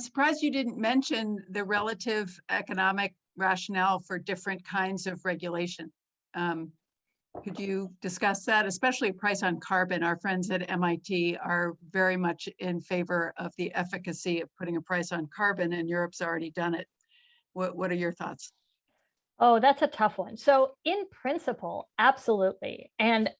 surprised you didn't mention the relative economic rationale for different kinds of regulation. Could you discuss that, especially price on carbon? Our friends at MIT are very much in favor of the efficacy of putting a price on carbon, and Europe's already done it. What are your thoughts? Oh, that's a tough one. So in principle, absolutely. And,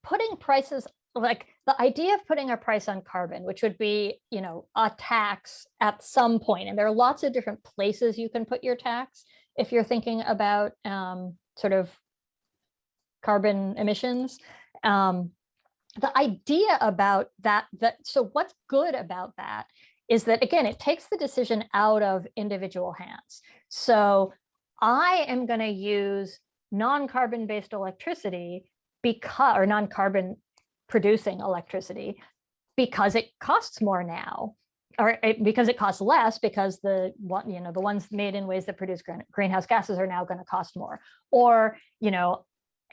putting prices, like the idea of putting a price on carbon, which would be, a tax at some point, and there are lots of different places you can put your tax if you're thinking about sort of carbon emissions. The idea about so what's good about that is that, again, it takes the decision out of individual hands. So I am going to use non-carbon based electricity or non-carbon producing electricity because it costs more now, or because it costs less because the ones made in ways that produce greenhouse gases are now going to cost more. Or,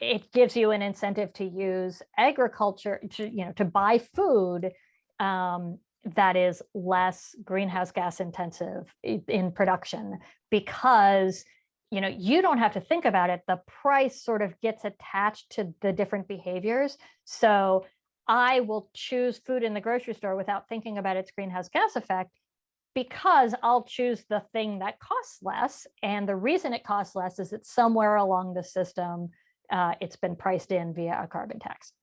it gives you an incentive to use agriculture to buy food that is less greenhouse gas intensive in production, because you don't have to think about it. The price sort of gets attached to the different behaviors. So I will choose food in the grocery store without thinking about its greenhouse gas effect, because I'll choose the thing that costs less. And the reason it costs less is it's somewhere along the system, it's been priced in via a carbon tax.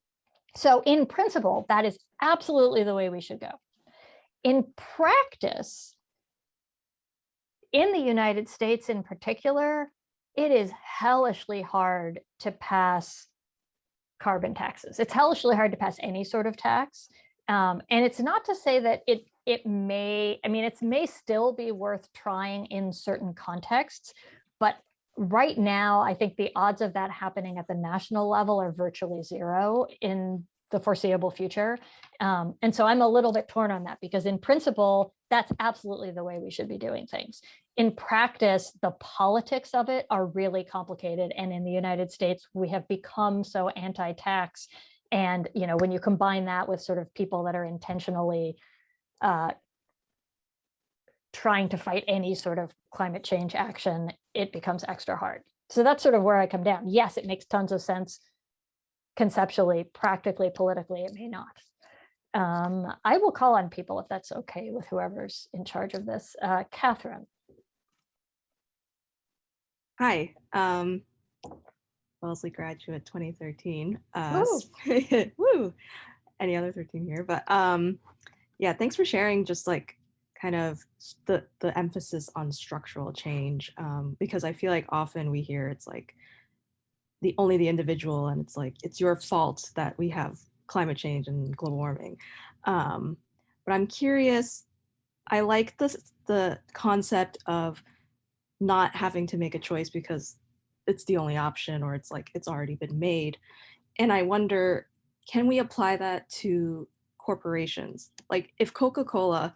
So in principle, that is absolutely the way we should go. In practice, in the United States in particular, it is hellishly hard to pass carbon taxes. It's hellishly hard to pass any sort of tax. And it's not to say that it may still be worth trying in certain contexts, but right now, I think the odds of that happening at the national level are virtually zero in the foreseeable future. And so I'm a little bit torn on that, because in principle, that's absolutely the way we should be doing things. In practice, the politics of it are really complicated. And in the United States, we have become so anti-tax. And, when you combine that with sort of people that are intentionally trying to fight any sort of climate change action, it becomes extra hard. So that's sort of where I come down. Yes, it makes tons of sense conceptually, practically, politically, it may not. I will call on people if that's okay with whoever's in charge of this. Catherine. Hi, Wellesley graduate 2013. Woo! Any other 13 here, but yeah, thanks for sharing just like kind of the emphasis on structural change, because I feel like often we hear it's like only the individual, and it's like it's your fault that we have climate change and global warming. But I'm curious, I like the concept of not having to make a choice because it's the only option, or it's like it's already been made. And I wonder, can we apply that to corporations? Like if Coca-Cola,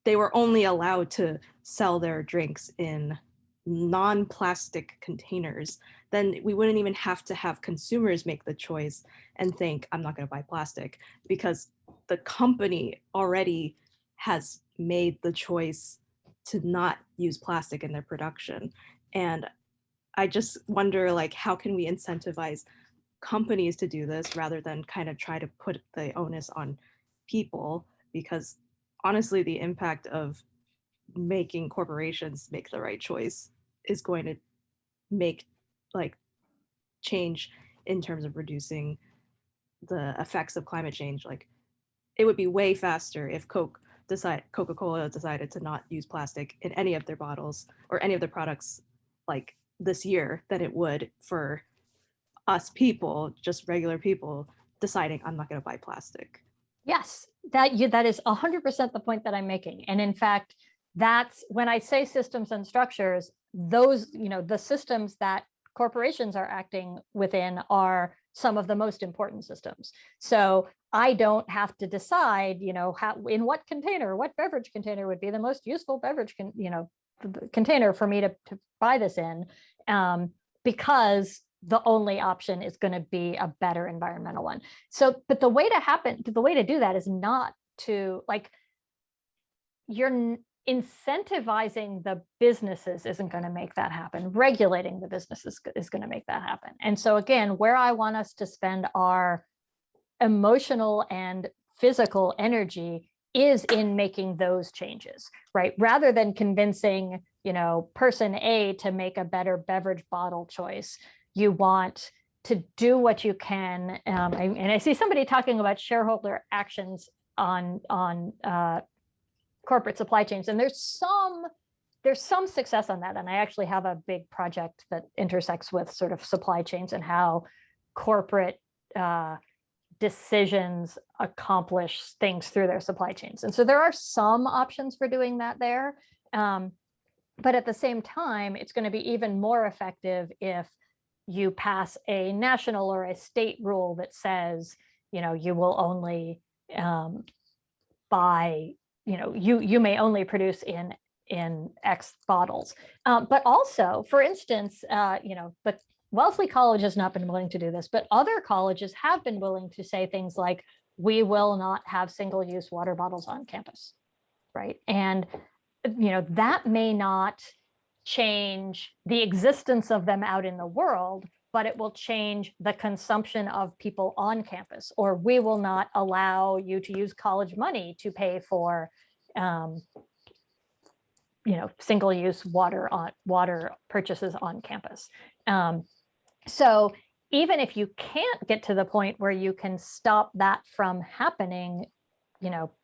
they were only allowed to sell their drinks in non-plastic containers, then we wouldn't even have to have consumers make the choice and think, I'm not going to buy plastic, because the company already has made the choice to not use plastic in their production. And I just wonder, like, how can we incentivize companies to do this rather than kind of try to put the onus on people? Because honestly, the impact of making corporations make the right choice is going to make like change in terms of reducing the effects of climate change. Like it would be way faster if Coca-Cola decided to not use plastic in any of their bottles or any of their products like this year than it would for us people, just regular people, deciding I'm not going to buy plastic. Yes, that is 100% the point that I'm making. And in fact, that's when I say systems and structures, those, the systems that corporations are acting within are some of the most important systems. So I don't have to decide, in what beverage container would be the most useful beverage container for me to buy this in, because the only option is going to be a better environmental one. So, but the way to do that is not to like, you're incentivizing the businesses isn't going to make that happen. Regulating the businesses is going to make that happen. And so again, where I want us to spend our emotional and physical energy is in making those changes, right? Rather than convincing, person A to make a better beverage bottle choice, you want to do what you can. And I see somebody talking about shareholder actions on corporate supply chains, and there's some success on that. And I actually have a big project that intersects with sort of supply chains and how corporate decisions accomplish things through their supply chains. And so there are some options for doing that there. But at the same time, it's going to be even more effective if you pass a national or a state rule that says, you will only buy, you may only produce in X bottles. But also, for instance, but Wellesley College has not been willing to do this, but other colleges have been willing to say things like, we will not have single-use water bottles on campus, right? And that may not change the existence of them out in the world, but it will change the consumption of people on campus. Or we will not allow you to use college money to pay for single-use water purchases on campus. So even if you can't get to the point where you can stop that from happening,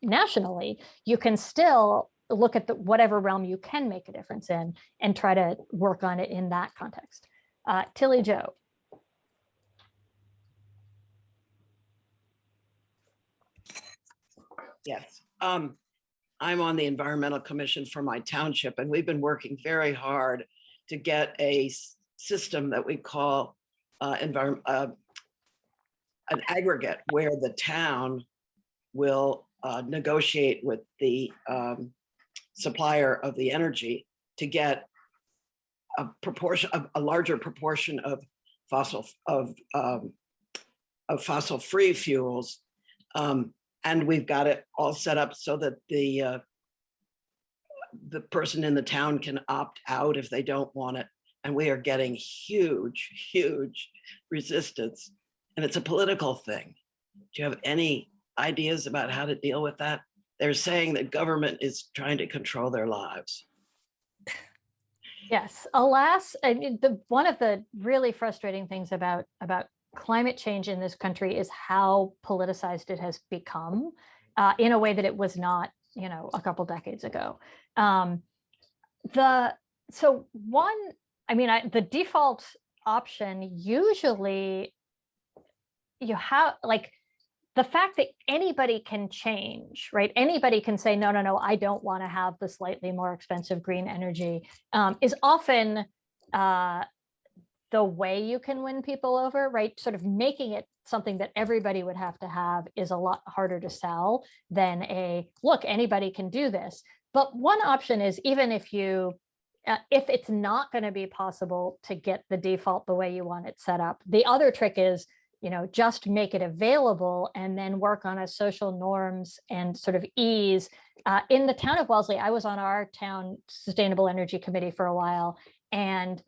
nationally, you can still look at whatever realm you can make a difference in and try to work on it in that context. Tilly Jo. Yes. I'm on the Environmental Commission for my township, and we've been working very hard to get a system that we call an aggregate, where the town will negotiate with the supplier of the energy to get a larger proportion of fossil-free fuels. And we've got it all set up so that the person in the town can opt out if they don't want it. And we are getting huge resistance. And it's a political thing. Do you have any ideas about how to deal with that? They're saying that government is trying to control their lives. Yes, alas, one of the really frustrating things about climate change in this country is how politicized it has become in a way that it was not, a couple decades ago. The default option usually you have the fact that anybody can change, right? Anybody can say, no, I don't want to have the slightly more expensive green energy is often the way you can win people over, right? Sort of making it something that everybody would have to have is a lot harder to sell than look, anybody can do this. But one option is, even if it's not going to be possible to get the default the way you want it set up, the other trick is, just make it available and then work on a social norms and sort of ease. In the town of Wellesley, I was on our town sustainable energy committee for a while, and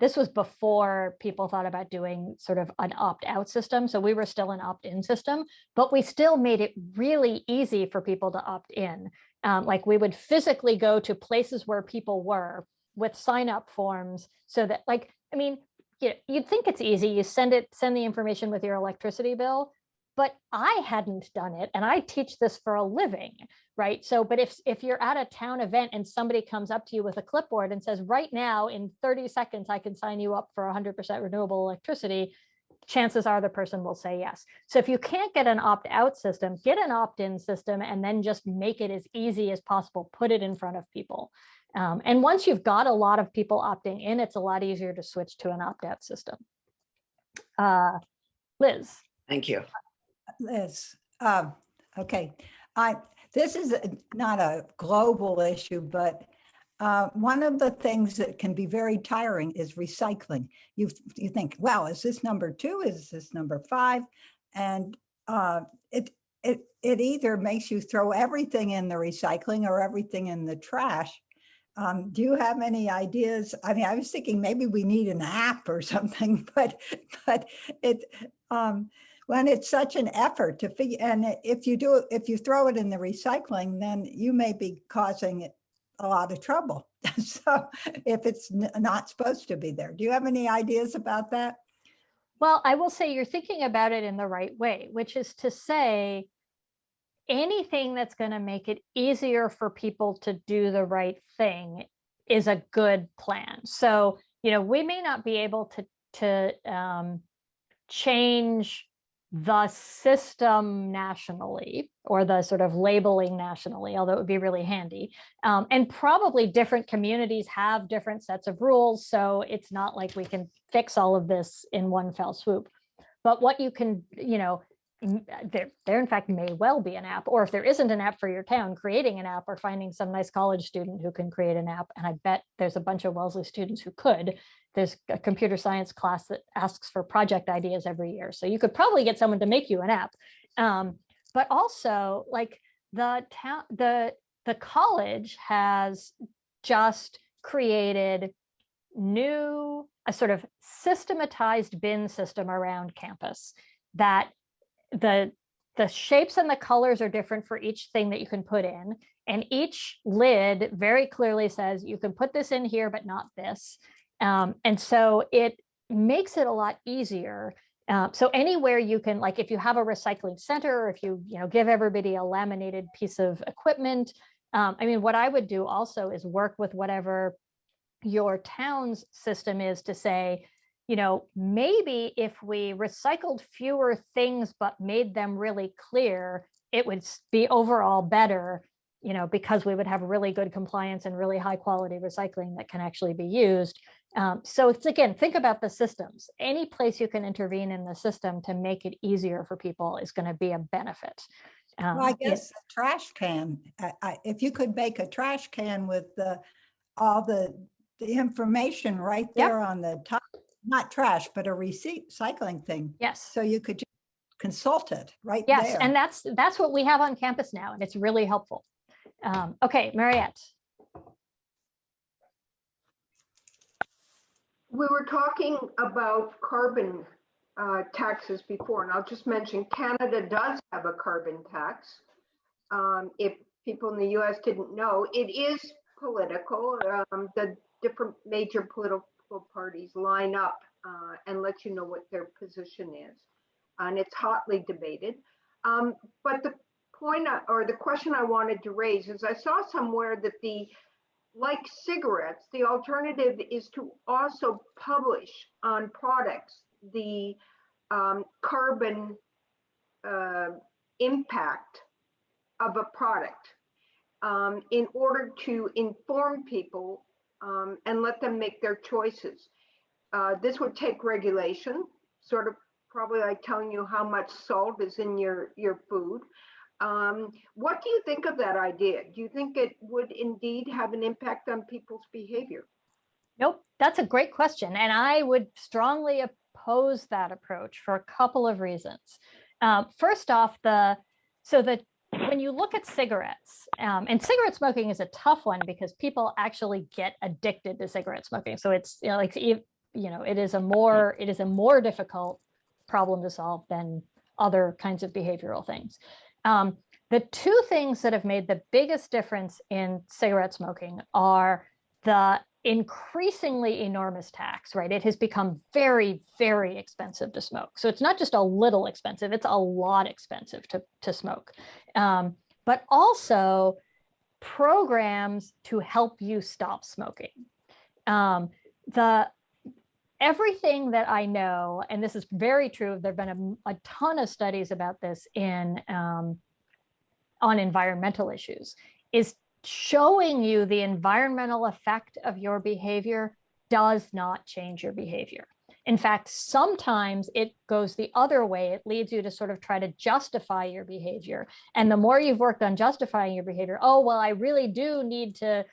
this was before people thought about doing sort of an opt-out system. So we were still an opt-in system, but we still made it really easy for people to opt in. We would physically go to places where people were with sign-up forms so that you'd think it's easy. You send the information with your electricity bill, but I hadn't done it, and I teach this for a living, right? So, but if you're at a town event and somebody comes up to you with a clipboard and says, right now in 30 seconds, I can sign you up for 100% renewable electricity, chances are the person will say yes. So if you can't get an opt-out system, get an opt-in system, and then just make it as easy as possible. Put it in front of people. And once you've got a lot of people opting in, it's a lot easier to switch to an opt-out system. Liz. Thank you. Liz, okay. This is not a global issue, but one of the things that can be very tiring is recycling. You think, well, is this number 2? Is this number 5? And it either makes you throw everything in the recycling or everything in the trash. Do you have any ideas? I mean, I was thinking maybe we need an app or something, but it when it's such an effort to figure, and if you throw it in the recycling, then you may be causing a lot of trouble. So if it's not supposed to be there, do you have any ideas about that? Well, I will say you're thinking about it in the right way, which is to say, anything that's going to make it easier for people to do the right thing is a good plan. So, we may not be able to change the system nationally or the sort of labeling nationally, although it would be really handy. And probably different communities have different sets of rules. So it's not like we can fix all of this in one fell swoop. But what you can, there in fact may well be an app, or if there isn't an app for your town, creating an app or finding some nice college student who can create an app. And I bet there's a bunch of Wellesley students who could. There's a computer science class that asks for project ideas every year. So you could probably get someone to make you an app. But also, like, the college has just created a sort of systematized bin system around campus that the shapes and the colors are different for each thing that you can put in. And each lid very clearly says you can put this in here, but not this. And so it makes it a lot easier. So anywhere you can, like, if you have a recycling center, or if you give everybody a laminated piece of equipment, I mean, what I would do also is work with whatever your town's system is to say, maybe if we recycled fewer things but made them really clear, it would be overall better, because we would have really good compliance and really high quality recycling that can actually be used. So it's, again, think about the systems. Any place you can intervene in the system to make it easier for people is going to be a benefit. Well, I guess the trash can, if you could make a trash can with all the information right there on the top, not trash, but a recycling thing. Yes. So you could just consult it right yes, there. and that's what we have on campus now, and it's really helpful. Okay, Mariette. We were talking about carbon taxes before, and I'll just mention Canada does have a carbon tax. If people in the US didn't know, it is political. The different major political parties line up and let you know what their position is. And it's hotly debated. But the point or the question I wanted to raise is I saw somewhere that like cigarettes, the alternative is to also publish on products the carbon impact of a product in order to inform people and let them make their choices. This would take regulation, sort of probably like telling you how much salt is in your food. What do you think of that idea? Do you think it would indeed have an impact on people's behavior? Nope, that's a great question. And I would strongly oppose that approach for a couple of reasons. First off, when you look at cigarettes, and cigarette smoking is a tough one because people actually get addicted to cigarette smoking. So it's it is a more difficult problem to solve than other kinds of behavioral things. The two things that have made the biggest difference in cigarette smoking are the increasingly enormous tax, right? It has become very, very expensive to smoke. So it's not just a little expensive, it's a lot expensive to smoke. But also programs to help you stop smoking. Everything that I know, and this is very true, there've been a ton of studies about this on environmental issues, is showing you the environmental effect of your behavior does not change your behavior. In fact, sometimes it goes the other way. It leads you to sort of try to justify your behavior. And the more you've worked on justifying your behavior, oh, well, I really do need to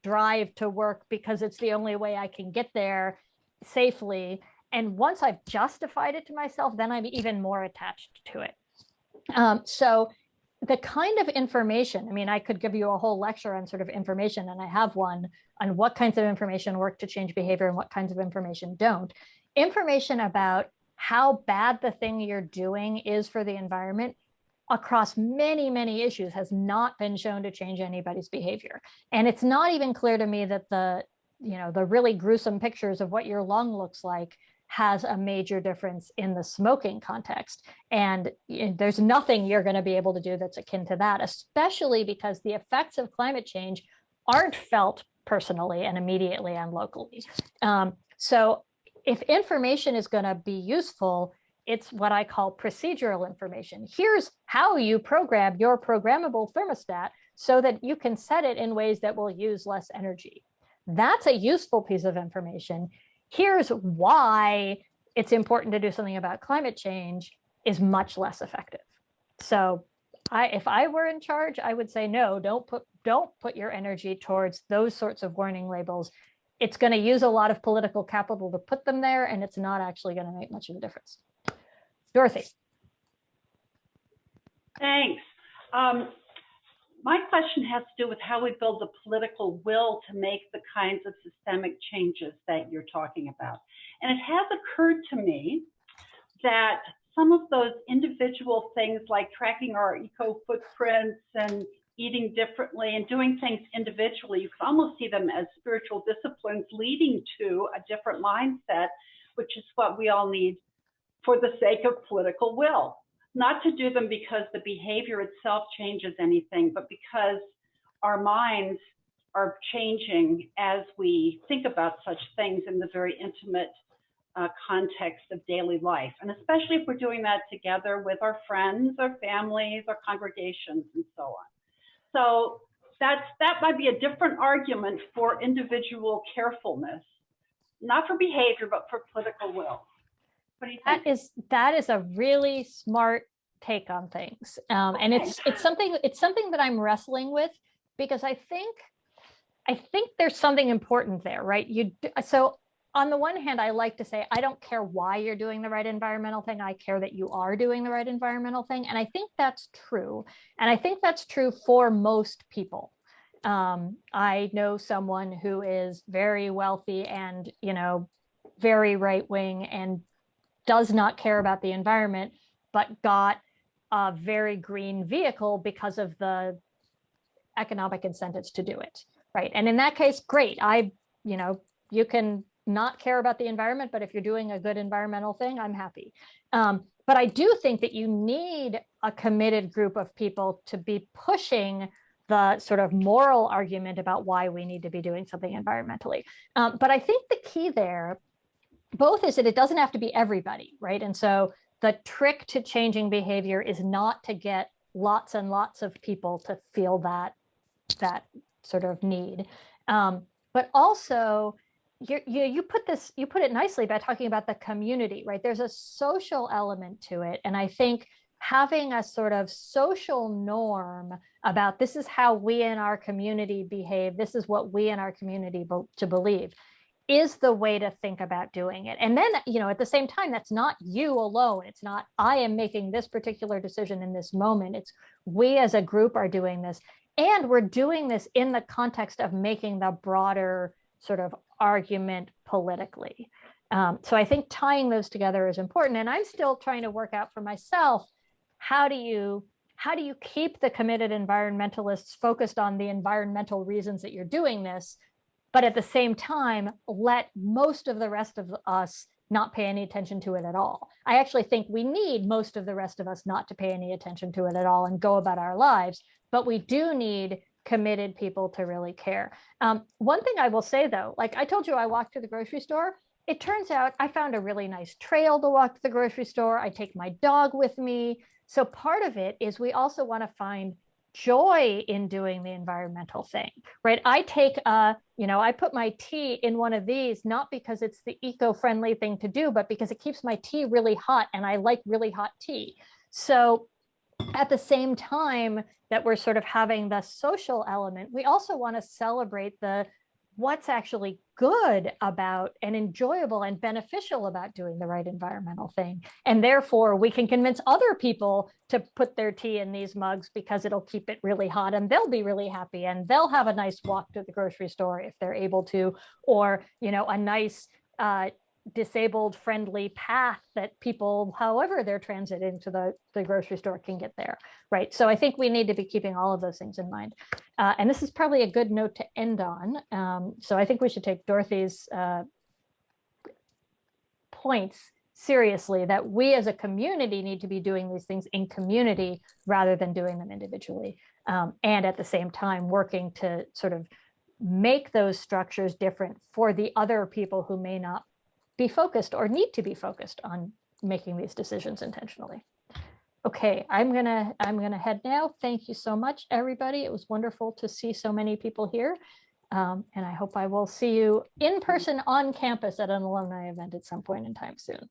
drive to work because it's the only way I can get there safely. And once I've justified it to myself, then I'm even more attached to it. So the kind of information, I mean, I could give you a whole lecture on sort of information, and I have one on what kinds of information work to change behavior and what kinds of information don't. Information about how bad the thing you're doing is for the environment across many, many issues has not been shown to change anybody's behavior. And it's not even clear to me that the really gruesome pictures of what your lung looks like has a major difference in the smoking context. And there's nothing you're going to be able to do that's akin to that, especially because the effects of climate change aren't felt personally and immediately and locally. So if information is going to be useful, it's what I call procedural information. Here's how you program your programmable thermostat so that you can set it in ways that will use less energy. That's a useful piece of information. Here's why it's important to do something about climate change is much less effective. So if I were in charge, I would say, no, don't put your energy towards those sorts of warning labels. It's going to use a lot of political capital to put them there, and it's not actually going to make much of a difference. Dorothy. Thanks. My question has to do with how we build the political will to make the kinds of systemic changes that you're talking about. And it has occurred to me that some of those individual things like tracking our eco footprints and eating differently and doing things individually, you can almost see them as spiritual disciplines leading to a different mindset, which is what we all need for the sake of political will. Not to do them because the behavior itself changes anything, but because our minds are changing as we think about such things in the very intimate context of daily life. And especially if we're doing that together with our friends, our families, our congregations, and so on. So that might be a different argument for individual carefulness, not for behavior, but for political will. What do you think? That is a really smart take on things, and it's something that I'm wrestling with, because I think there's something important there, right? So on the one hand, I like to say I don't care why you're doing the right environmental thing. I care that you are doing the right environmental thing, and I think that's true. And I think that's true for most people. I know someone who is very wealthy and very right wing and does not care about the environment, but got a very green vehicle because of the economic incentives to do it, right? And in that case, great. You can not care about the environment, but if you're doing a good environmental thing, I'm happy. But I do think that you need a committed group of people to be pushing the sort of moral argument about why we need to be doing something environmentally. But I think the key there both is that it doesn't have to be everybody, right? And so the trick to changing behavior is not to get lots and lots of people to feel that sort of need. But also, you put it nicely by talking about the community, right? There's a social element to it. And I think having a sort of social norm about this is how we in our community behave, this is what we in our community to believe, is the way to think about doing it. And then, at the same time, that's not you alone. It's not, I am making this particular decision in this moment. It's we as a group are doing this. And we're doing this in the context of making the broader sort of argument politically. So I think tying those together is important. And I'm still trying to work out for myself, how do you keep the committed environmentalists focused on the environmental reasons that you're doing this, but at the same time, let most of the rest of us not pay any attention to it at all. I actually think we need most of the rest of us not to pay any attention to it at all and go about our lives, but we do need committed people to really care. One thing I will say though, like I told you, I walked to the grocery store. It turns out I found a really nice trail to walk to the grocery store. I take my dog with me. So part of it is we also want to find joy in doing the environmental thing, right? I put my tea in one of these, not because it's the eco-friendly thing to do, but because it keeps my tea really hot and I like really hot tea. So at the same time that we're sort of having the social element, we also want to celebrate the what's actually good about and enjoyable and beneficial about doing the right environmental thing. And therefore we can convince other people to put their tea in these mugs because it'll keep it really hot and they'll be really happy and they'll have a nice walk to the grocery store if they're able to, or, you know, a nice disabled friendly path that people, however they're transiting to the grocery store, can get there, right? So I think we need to be keeping all of those things in mind. And this is probably a good note to end on. So I think we should take Dorothy's points seriously, that we as a community need to be doing these things in community rather than doing them individually. And at the same time, working to sort of make those structures different for the other people who may not be focused or need to be focused on making these decisions intentionally. Okay, I'm gonna head now. Thank you so much, everybody. It was wonderful to see so many people here. And I hope I will see you in person on campus at an alumni event at some point in time soon.